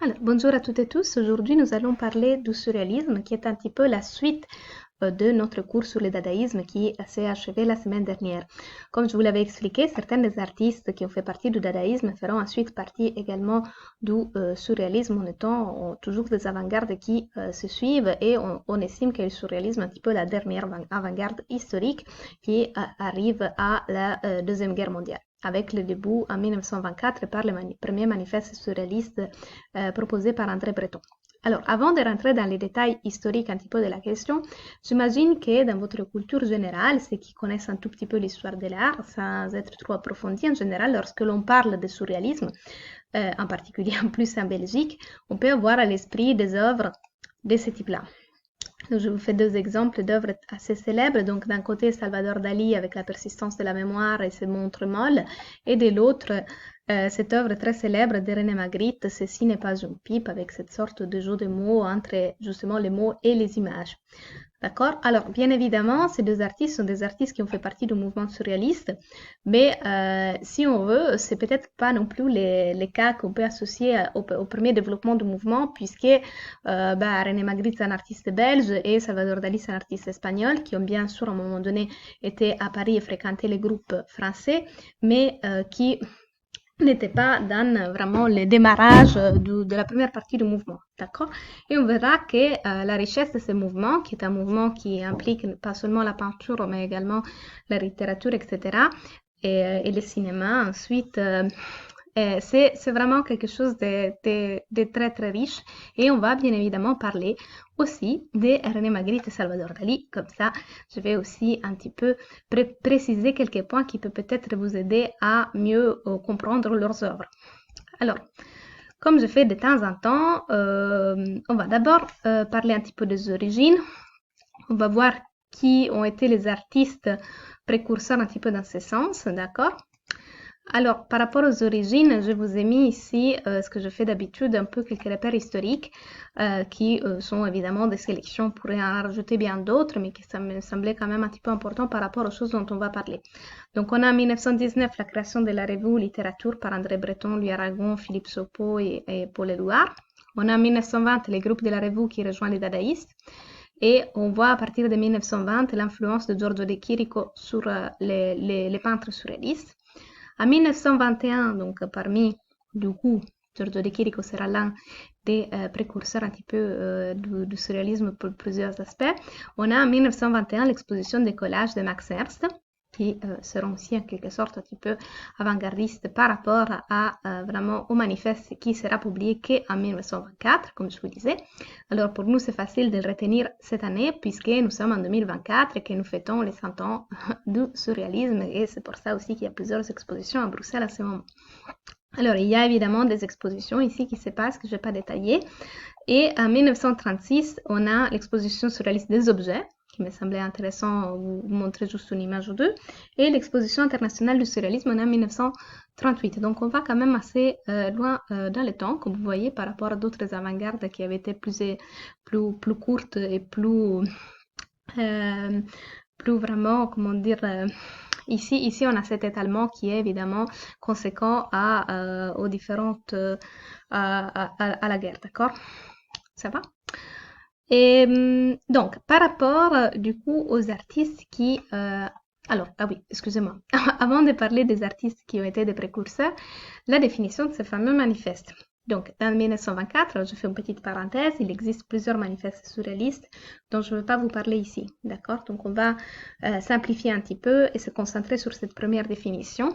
Alors, bonjour à toutes et tous. Aujourd'hui, nous allons parler du surréalisme, qui est un petit peu la suite de notre cours sur le dadaïsme qui s'est achevé la semaine dernière. Comme je vous l'avais expliqué, certains des artistes qui ont fait partie du dadaïsme feront ensuite partie également du surréalisme en étant toujours des avant-gardes qui se suivent et on estime que le surréalisme est un petit peu la dernière avant-garde historique qui arrive à la Deuxième Guerre mondiale, avec le début en 1924 par le premier manifeste surréaliste proposé par André Breton. Alors, avant de rentrer dans les détails historiques un petit peu de la question, j'imagine que dans votre culture générale, ceux qui connaissent un tout petit peu l'histoire de l'art, sans être trop approfondi en général, lorsque l'on parle de surréalisme, en particulier en plus en Belgique, on peut avoir à l'esprit des œuvres de ce type-là. Donc, je vous fais deux exemples d'œuvres assez célèbres. Donc, d'un côté, Salvador Dali avec la persistance de la mémoire et ses montres molles, et de l'autre, cette œuvre très célèbre de René Magritte, Ceci n'est pas une pipe, avec cette sorte de jeu de mots entre justement les mots et les images. D'accord? Alors, bien évidemment, ces deux artistes sont des artistes qui ont fait partie du mouvement surréaliste, mais si on veut, c'est peut-être pas non plus les cas qu'on peut associer au premier développement du mouvement, puisque René Magritte c'est un artiste belge et Salvador Dali c'est un artiste espagnol qui ont bien sûr à un moment donné été à Paris et fréquenté les groupes français, mais qui n'était pas dans vraiment le démarrage de la première partie du mouvement, d'accord? Et on verra que la richesse de ce mouvement, qui est un mouvement qui implique pas seulement la peinture, mais également la littérature, etc., et le cinéma, ensuite, c'est vraiment quelque chose de très très riche et on va bien évidemment parler aussi de René Magritte et Salvador Dali. Comme ça, je vais aussi un petit peu préciser quelques points qui peuvent peut-être vous aider à mieux comprendre leurs œuvres. Alors, comme je fais de temps en temps, on va d'abord parler un petit peu des origines. On va voir qui ont été les artistes précurseurs un petit peu dans ce sens, d'accord? Alors, par rapport aux origines, je vous ai mis ici ce que je fais d'habitude, un peu quelques repères historiques qui sont évidemment des sélections, on pourrait en rajouter bien d'autres, mais qui ça me semblait quand même un petit peu important par rapport aux choses dont on va parler. Donc, on a en 1919 la création de la revue Littérature par André Breton, Louis Aragon, Philippe Saupeau et Paul Éluard. On a en 1920 les groupes de la revue qui rejoignent les dadaïstes. Et on voit à partir de 1920 l'influence de Giorgio De Chirico sur les peintres surréalistes. En 1921, donc parmi, du coup, Giorgio De Chirico sera l'un des précurseurs un petit peu du surréalisme pour plusieurs aspects. On a en 1921 l'exposition des collages de Max Ernst, qui seront aussi en quelque sorte un petit peu avant-gardistes par rapport à vraiment au manifeste qui sera publié qu'en 1924, comme je vous disais. Alors pour nous, c'est facile de le retenir cette année puisque nous sommes en 2024 et que nous fêtons les 100 ans du surréalisme et c'est pour ça aussi qu'il y a plusieurs expositions à Bruxelles à ce moment. Alors, il y a évidemment des expositions ici qui se passent, que je ne vais pas détailler. Et en 1936, on a l'exposition surréaliste des objets, qui me semblait intéressant de vous montrer juste une image ou deux, et l'exposition internationale du surréalisme, on a en 1938. Donc, on va quand même assez loin dans le temps, comme vous voyez, par rapport à d'autres avant-gardes qui avaient été plus courtes et plus vraiment, comment dire, ici, on a cet étalement qui est évidemment conséquent aux différentes, à la guerre, d'accord? Ça va? Et donc, par rapport, du coup, aux artistes qui... alors, ah oui, excusez-moi. Avant de parler des artistes qui ont été des précurseurs, la définition de ce fameux manifeste. Donc, en 1924, je fais une petite parenthèse, il existe plusieurs manifestes surréalistes dont je ne vais pas vous parler ici, d'accord? Donc, on va simplifier un petit peu et se concentrer sur cette première définition.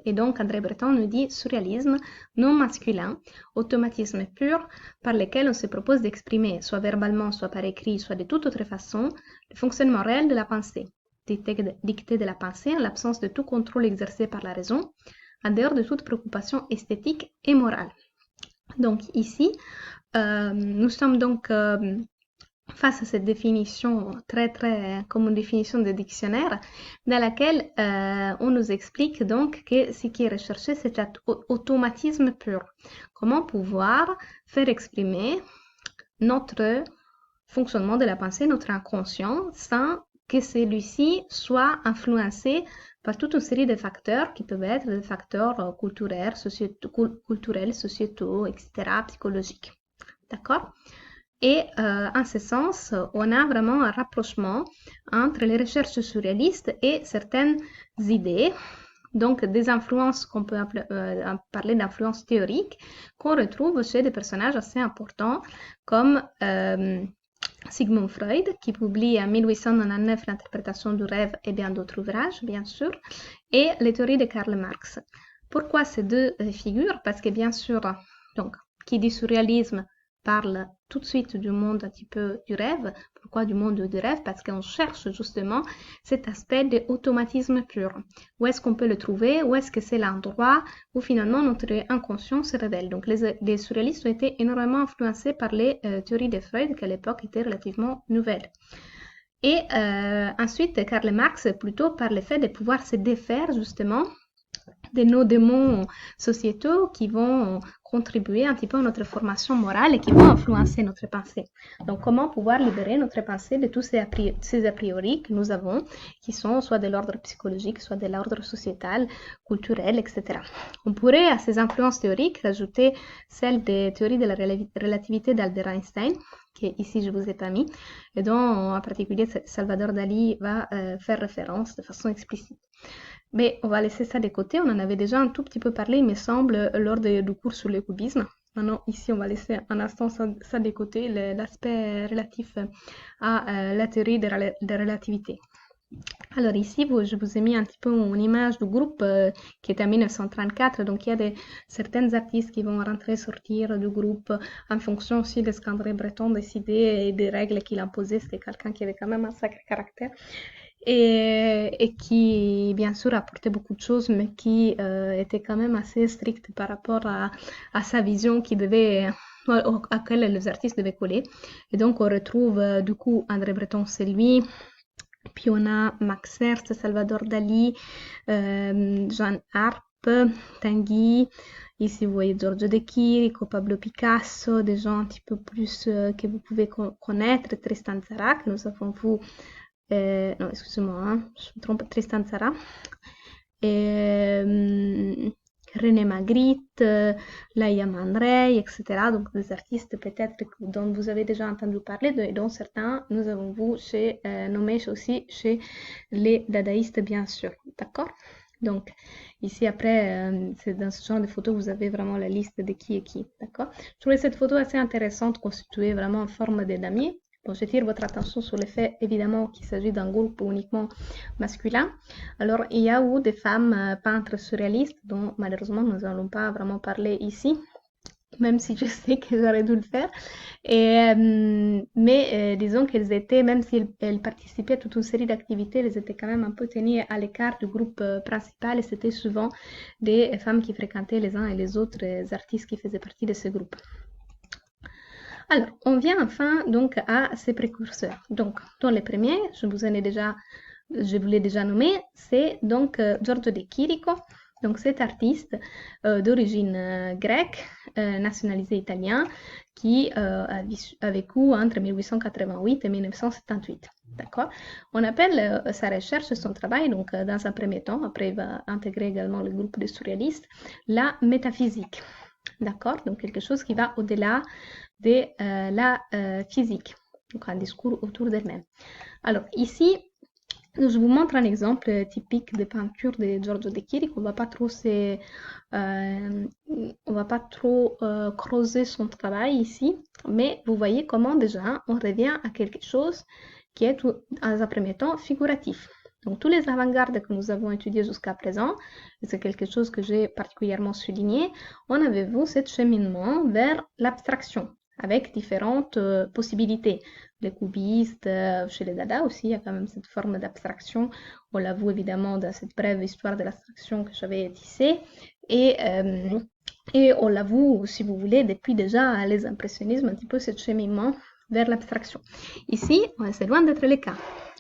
Et donc, André Breton nous dit surréalisme non masculin, automatisme pur par lequel on se propose d'exprimer, soit verbalement, soit par écrit, soit de toute autre façon, le fonctionnement réel de la pensée, dictée de la pensée en l'absence de tout contrôle exercé par la raison, en dehors de toute préoccupation esthétique et morale. Donc ici, nous sommes donc face à cette définition très comme une définition de dictionnaire dans laquelle on nous explique donc que ce qui est recherché c'est l'automatisme pur. Comment pouvoir faire exprimer notre fonctionnement de la pensée, notre inconscient, sans que celui-ci soit influencé par toute une série de facteurs qui peuvent être des facteurs culturels, sociétaux, etc., psychologiques. d'accord? Et en ce sens, on a vraiment un rapprochement entre les recherches surréalistes et certaines idées, donc des influences qu'on peut parler d'influences théoriques qu'on retrouve chez des personnages assez importants comme Sigmund Freud, qui publie en 1899 l'interprétation du rêve et bien d'autres ouvrages, bien sûr, et les théories de Karl Marx. Pourquoi ces deux figures? Parce que bien sûr, donc, qui dit surréalisme parle tout de suite du monde un petit peu du rêve. Pourquoi du monde du rêve? Parce qu'on cherche justement cet aspect d'automatisme pur. Où est-ce qu'on peut le trouver? Où est-ce que c'est l'endroit où finalement notre inconscient se révèle? Donc les surréalistes ont été énormément influencés par les théories de Freud qui à l'époque étaient relativement nouvelles. Et ensuite, Karl Marx, plutôt par le fait de pouvoir se défaire justement de nos démons sociétaux qui vont contribuer un petit peu à notre formation morale et qui vont influencer notre pensée. Donc, comment pouvoir libérer notre pensée de tous ces a priori que nous avons, qui sont soit de l'ordre psychologique, soit de l'ordre sociétal, culturel, etc. On pourrait à ces influences théoriques rajouter celle des théories de la relativité d'Albert Einstein, que ici je vous ai pas mis, et dont en particulier Salvador Dali va faire référence de façon explicite. Mais on va laisser ça de côté, on en avait déjà un tout petit peu parlé, il me semble, lors du cours sur le cubisme. Maintenant, ici, on va laisser un instant ça de côté, l'aspect relatif à la théorie de relativité. Alors ici, je vous ai mis un petit peu une image du groupe qui est en 1934, donc il y a certains artistes qui vont rentrer, sortir du groupe en fonction aussi de ce qu'André Breton décidait et des règles qu'il imposait. C'était quelqu'un qui avait quand même un sacré caractère. Et qui, bien sûr, apportait beaucoup de choses, mais qui était quand même assez strict par rapport à sa vision à laquelle les artistes devaient coller. Et donc, on retrouve du coup André Breton, c'est lui. Puis on a Max Ernst, Salvador Dali, Jean Arp, Tanguy. Ici, vous voyez Giorgio De Chirico, Pablo Picasso, des gens un petit peu plus que vous pouvez connaître, Tristan Tzara, que nous avons vu. Non, excusez-moi, hein, je me trompe, Tristan Tzara. René Magritte, Laia Man Ray, etc. Donc des artistes peut-être dont vous avez déjà entendu parler, et dont certains nous avons vu nommés aussi chez les dadaïstes, bien sûr. D'accord? Donc ici après, c'est dans ce genre de photos, vous avez vraiment la liste de qui est qui. D'accord? Je trouvais cette photo assez intéressante, constituée vraiment en forme de damier. Bon, j'attire votre attention sur le fait, évidemment, qu'il s'agit d'un groupe uniquement masculin. Alors, il y a eu des femmes peintres surréalistes, dont malheureusement nous n'allons pas vraiment parler ici, même si je sais que j'aurais dû le faire. Mais disons qu'elles étaient, même si elles participaient à toute une série d'activités, elles étaient quand même un peu tenues à l'écart du groupe principal et c'était souvent des femmes qui fréquentaient les uns et les autres artistes qui faisaient partie de ce groupe. Alors, on vient enfin donc à ces précurseurs. Donc, dans les premiers, je vous l'ai déjà nommé, c'est donc Giorgio De Chirico, donc cet artiste d'origine grecque, nationalisé italien, qui a vécu entre 1888 et 1978. D'accord? On appelle sa recherche, son travail, donc dans un premier temps, après il va intégrer également le groupe des surréalistes, la métaphysique. D'accord? Donc quelque chose qui va au-delà de la physique, donc un discours autour d'elle-même. Alors ici, je vous montre un exemple typique de peinture de Giorgio De Chirico. On va pas trop creuser son travail ici, mais vous voyez comment déjà on revient à quelque chose qui est dans un premier temps figuratif. Donc tous les avant-gardes que nous avons étudiés jusqu'à présent, et c'est quelque chose que j'ai particulièrement souligné, on avait vu ce cheminement vers l'abstraction, avec différentes possibilités. Les cubistes, chez les Dada aussi, il y a quand même cette forme d'abstraction. On l'a vu évidemment dans cette brève histoire de l'abstraction que j'avais tissée. Et on l'a vu, si vous voulez, depuis déjà les impressionnismes, un petit peu ce cheminement vers l'abstraction. Ici, c'est loin d'être le cas.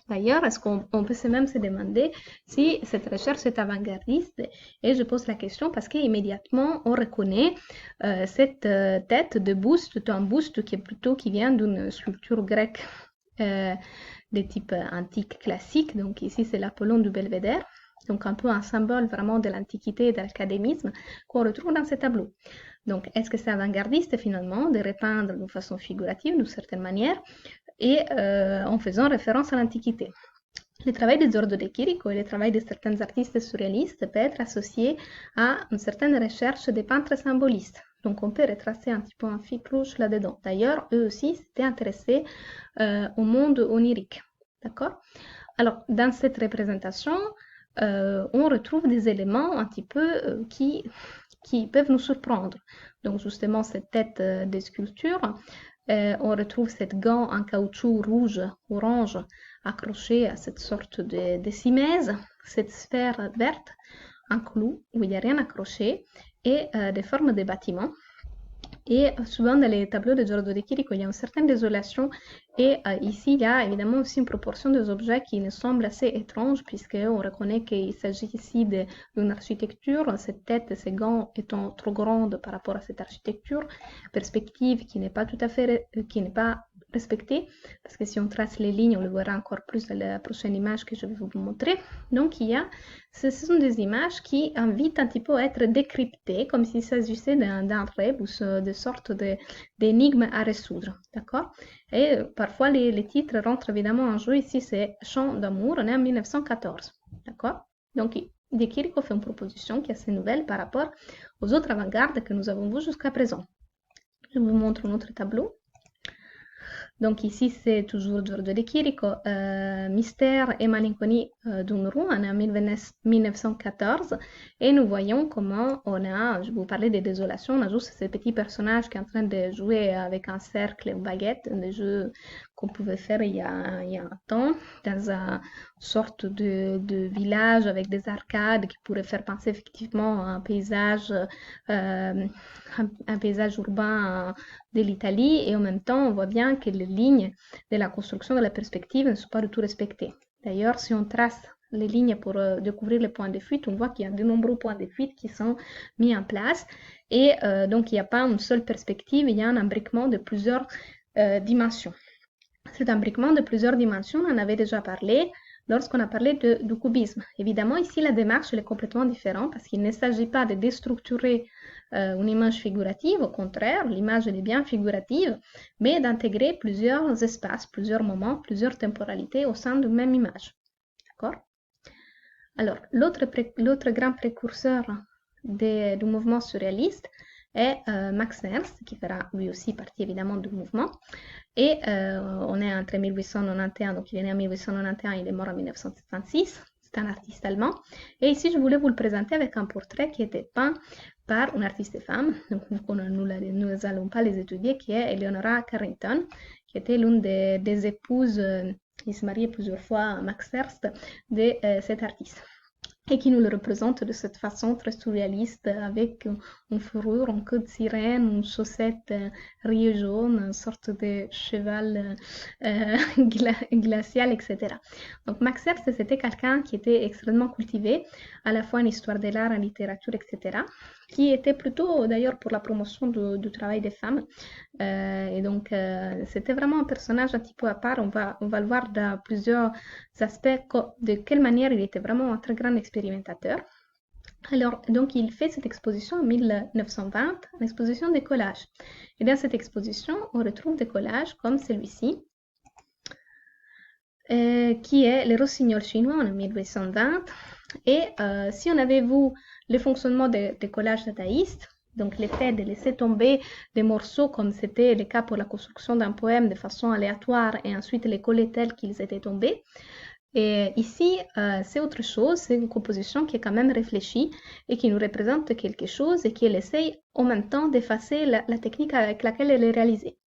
D'ailleurs, est-ce qu'on peut même se demander si cette recherche est avant-gardiste? Et je pose la question parce qu'immédiatement, on reconnaît cette tête de buste, un buste qui vient d'une sculpture grecque de type antique classique. Donc ici, c'est l'Apollon du Belvédère. Donc un peu un symbole vraiment de l'Antiquité et de l'académisme qu'on retrouve dans ces tableaux. Donc est-ce que c'est avant-gardiste finalement de repeindre de façon figurative d'une certaine manière et en faisant référence à l'Antiquité? Le travail des Zordo de Chirico et le travail de certains artistes surréalistes peut être associé à une certaine recherche des peintres symbolistes. Donc on peut retracer un petit peu un fil rouge là-dedans. D'ailleurs, eux aussi s'étaient intéressés au monde onirique. D'accord? Alors, dans cette représentation, on retrouve des éléments un petit peu qui peuvent nous surprendre. Donc justement, cette tête de sculpture, on retrouve cette gant en caoutchouc rouge, orange, accrochée à cette sorte de simèse, cette sphère verte, un clou où il n'y a rien accroché, et des formes de bâtiments. Et souvent dans les tableaux de Giorgio de Chirico, il y a une certaine désolation. Et ici, il y a évidemment aussi une proportion des objets qui nous semble assez étrange, puisqu'on reconnaît qu'il s'agit ici d'une architecture, cette tête, ces gants étant trop grandes par rapport à cette architecture, perspective qui n'est pas tout à fait, qui n'est pas respectée, parce que si on trace les lignes, on le verra encore plus dans la prochaine image que je vais vous montrer. Donc ce sont des images qui invitent un petit peu à être décryptées, comme s'il s'agissait d'un rébus, de sorte d'énigme à résoudre, d'accord? Et parfois les titres rentrent évidemment en jeu. Ici c'est Chant d'amour, on est en 1914, d'accord? Donc De Chirico fait une proposition qui est assez nouvelle par rapport aux autres avant-gardes que nous avons vues jusqu'à présent. Je vous montre un autre tableau. Donc ici, c'est toujours Giorgio de Chirico, Mystère et malinconie d'une roue, on est en 1914, et nous voyons comment on a, je vous parlais des désolations, on a juste ce petit personnage qui est en train de jouer avec un cercle et une baguette, des jeux qu'on pouvait faire il y a un temps, dans une sorte de village avec des arcades qui pourraient faire penser effectivement à un paysage urbain de l'Italie, et en même temps on voit bien que les lignes de la construction de la perspective ne sont pas du tout respectées. D'ailleurs, si on trace les lignes pour découvrir les points de fuite, on voit qu'il y a de nombreux points de fuite qui sont mis en place, et donc il n'y a pas une seule perspective, il y a un imbriquement de plusieurs dimensions. Cet imbriquement de plusieurs dimensions, on en avait déjà parlé lorsqu'on a parlé du cubisme. Évidemment, ici, la démarche elle est complètement différente parce qu'il ne s'agit pas de déstructurer une image figurative. Au contraire, l'image elle est bien figurative, mais d'intégrer plusieurs espaces, plusieurs moments, plusieurs temporalités au sein d'une même image. D'accord? Alors, l'autre grand précurseur du mouvement surréaliste est Max Ernst, qui fera lui aussi partie évidemment du mouvement. Et on est entre 1891, donc il est né en 1891, il est mort en 1976. C'est un artiste allemand. Et ici, je voulais vous le présenter avec un portrait qui était peint par une artiste femme, donc nous n'allons pas les étudier, qui est Eleonora Carrington, qui était l'une des épouses, il se mariait plusieurs fois à Max Ernst, de cet artiste, et qui nous le représente de cette façon très surréaliste, avec une fourrure, une queue de sirène, une chaussette rayée jaune, une sorte de cheval glacial, etc. Donc Max Ernst, c'était quelqu'un qui était extrêmement cultivé, à la fois en histoire de l'art, en littérature, etc., qui était plutôt d'ailleurs pour la promotion du travail des femmes. Et donc c'était vraiment un personnage un petit peu à part. On va le voir dans plusieurs aspects, de quelle manière il était vraiment un très grand expérimentateur. Alors, donc, il fait cette exposition en 1920, une exposition de collages. Et dans cette exposition, on retrouve des collages comme celui-ci, qui est le Rossignol chinois en 1820. Et si on avait vu le fonctionnement des collages dadaïstes, donc le fait de laisser tomber des morceaux comme c'était le cas pour la construction d'un poème de façon aléatoire et ensuite les coller tels qu'ils étaient tombés, et ici, c'est autre chose, c'est une composition qui est quand même réfléchie et qui nous représente quelque chose et qui essaye en même temps d'effacer la technique avec laquelle elle est réalisée.